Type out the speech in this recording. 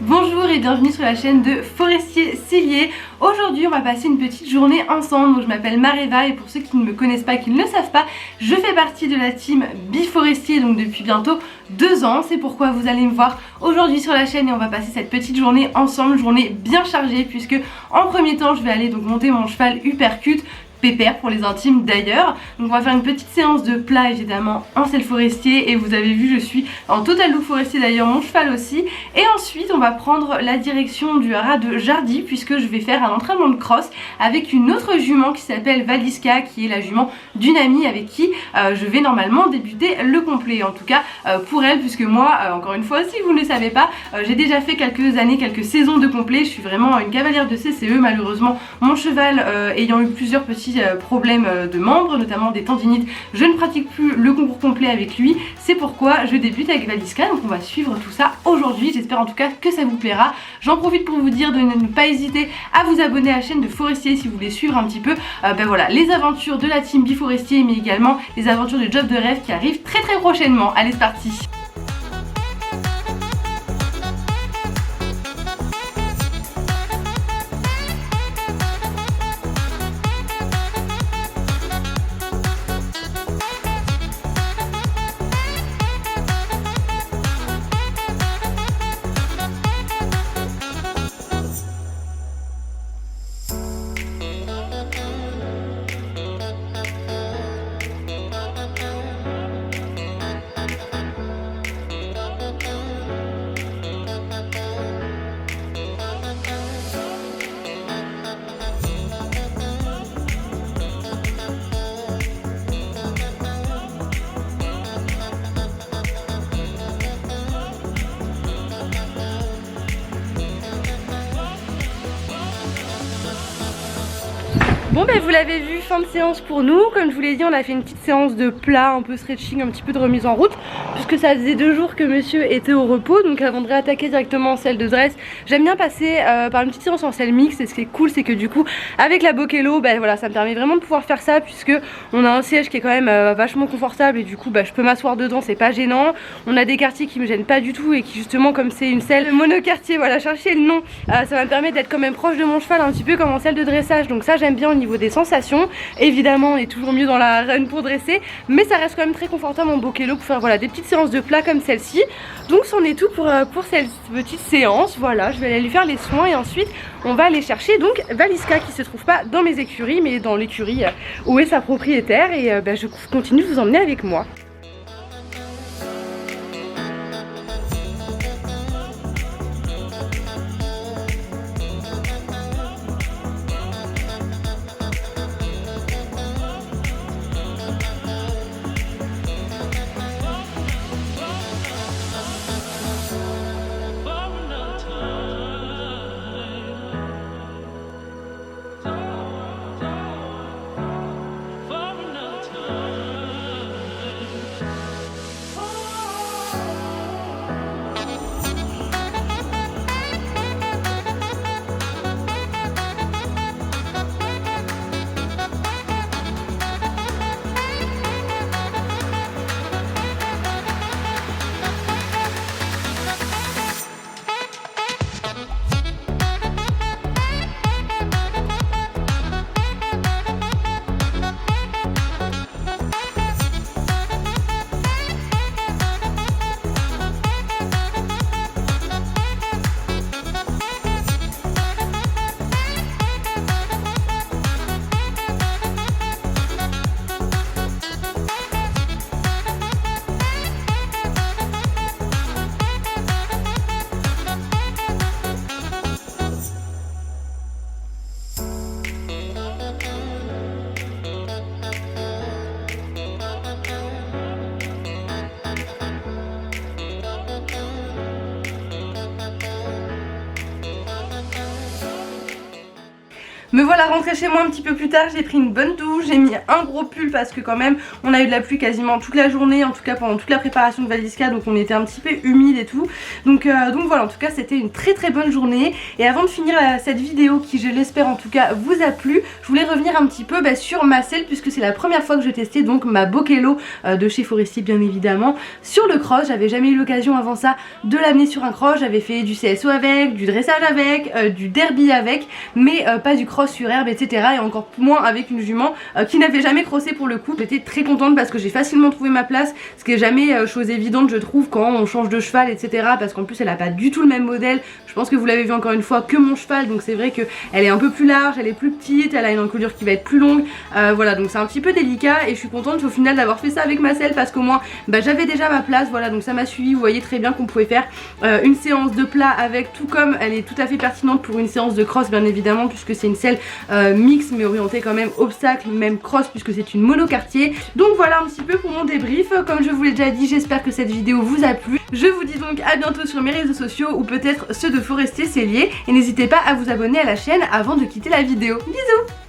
Bonjour et bienvenue sur la chaîne de Forestier Cellier. Aujourd'hui on va passer une petite journée ensemble. Je m'appelle Mareva et pour ceux qui ne me connaissent pas, qui ne le savent pas, je fais partie de la team Biforestier donc depuis bientôt 2 ans. C'est pourquoi vous allez me voir aujourd'hui sur la chaîne et on va passer cette petite journée ensemble, journée bien chargée puisque en premier temps je vais aller donc monter mon cheval Uppercut. Pépère pour les intimes d'ailleurs. Donc on va faire une petite séance de plat évidemment en selle forestier et vous avez vu je suis en total look forestier d'ailleurs, mon cheval aussi. Et ensuite on va prendre la direction du haras de Jardy puisque je vais faire un entraînement de cross avec une autre jument qui s'appelle Valiska, qui est la jument d'une amie avec qui je vais normalement débuter le complet, en tout cas pour elle, puisque moi encore une fois si vous ne le savez pas, j'ai déjà fait quelques années, quelques saisons de complet. Je suis vraiment une cavalière de CCE. Malheureusement mon cheval ayant eu plusieurs petits problèmes de membres, notamment des tendinites, je ne pratique plus le concours complet avec lui. C'est pourquoi je débute avec Valiska, donc on va suivre tout ça aujourd'hui. J'espère en tout cas que ça vous plaira. J'en profite pour vous dire de ne pas hésiter à vous abonner à la chaîne de Forestier si vous voulez suivre un petit peu voilà, les aventures de la team Biforestier, mais également les aventures de Job de rêve qui arrivent très prochainement. Allez, c'est parti. Bon ben vous l'avez vu, fin de séance pour nous. Comme je vous l'ai dit, on a fait une petite séance de plat, un peu stretching, un petit peu de remise en route, puisque ça faisait 2 jours que monsieur était au repos. Donc avant de réattaquer directement en selle de dresse, j'aime bien passer par une petite séance en selle mixte. Et ce qui est cool, c'est que du coup avec la Bokello, ben voilà, ça me permet vraiment de pouvoir faire ça, puisque on a un siège qui est quand même vachement confortable et du coup je peux m'asseoir dedans, c'est pas gênant. On a des quartiers qui me gênent pas du tout et qui justement, comme c'est une selle monoquartier, voilà, chercher le nom, ça va me permettre d'être quand même proche de mon cheval, un petit peu comme en selle de dressage. Donc ça j'aime bien au niveau des sensations. Évidemment on est toujours mieux dans la run pour dresser, mais ça reste quand même très confortable en Bokello pour faire voilà, des petites séances de plat comme celle-ci. Donc c'en est tout pour cette petite séance. Voilà, je vais aller lui faire les soins et ensuite on va aller chercher donc Valiska, qui se trouve pas dans mes écuries mais dans l'écurie où est sa propriétaire. Et je continue de vous emmener avec moi. Me voilà rentrée chez moi un petit peu plus tard, j'ai pris une bonne douche, j'ai mis un gros pull parce que quand même on a eu de la pluie quasiment toute la journée, en tout cas pendant toute la préparation de Valiska, donc on était un petit peu humide et tout. Donc voilà, en tout cas c'était une très bonne journée. Et avant de finir cette vidéo qui, je l'espère en tout cas, vous a plu, je voulais revenir un petit peu sur ma selle puisque c'est la première fois que je testais donc ma Bokelo de chez Forestier bien évidemment sur le cross. J'avais jamais eu l'occasion avant ça de l'amener sur un cross, j'avais fait du CSO avec, du dressage avec, du derby avec, mais pas du cross sur herbe etc. et encore moins avec une jument qui n'avait jamais crossé pour le coup. J'étais très contente parce que j'ai facilement trouvé ma place, ce qui est jamais chose évidente je trouve quand on change de cheval etc. parce qu'en plus elle a pas du tout le même modèle, je pense que vous l'avez vu encore une fois, que mon cheval, donc c'est vrai qu'elle est un peu plus large, elle est plus petite, elle a une encolure qui va être plus longue, voilà, donc c'est un petit peu délicat et je suis contente au final d'avoir fait ça avec ma selle parce qu'au moins j'avais déjà ma place, voilà, donc ça m'a suivi. Vous voyez très bien qu'on pouvait faire une séance de plat avec, tout comme elle est tout à fait pertinente pour une séance de cross bien évidemment puisque c'est une selle mixte mais orientée quand même obstacle, même cross puisque c'est une monocartier. Donc voilà un petit peu pour mon débrief, comme je vous l'ai déjà dit, j'espère que cette vidéo vous a plu. Je vous dis donc à bientôt sur mes réseaux sociaux ou peut-être ceux de Forestier Sellier et n'hésitez pas à vous abonner à la chaîne avant de quitter la vidéo. Bisous.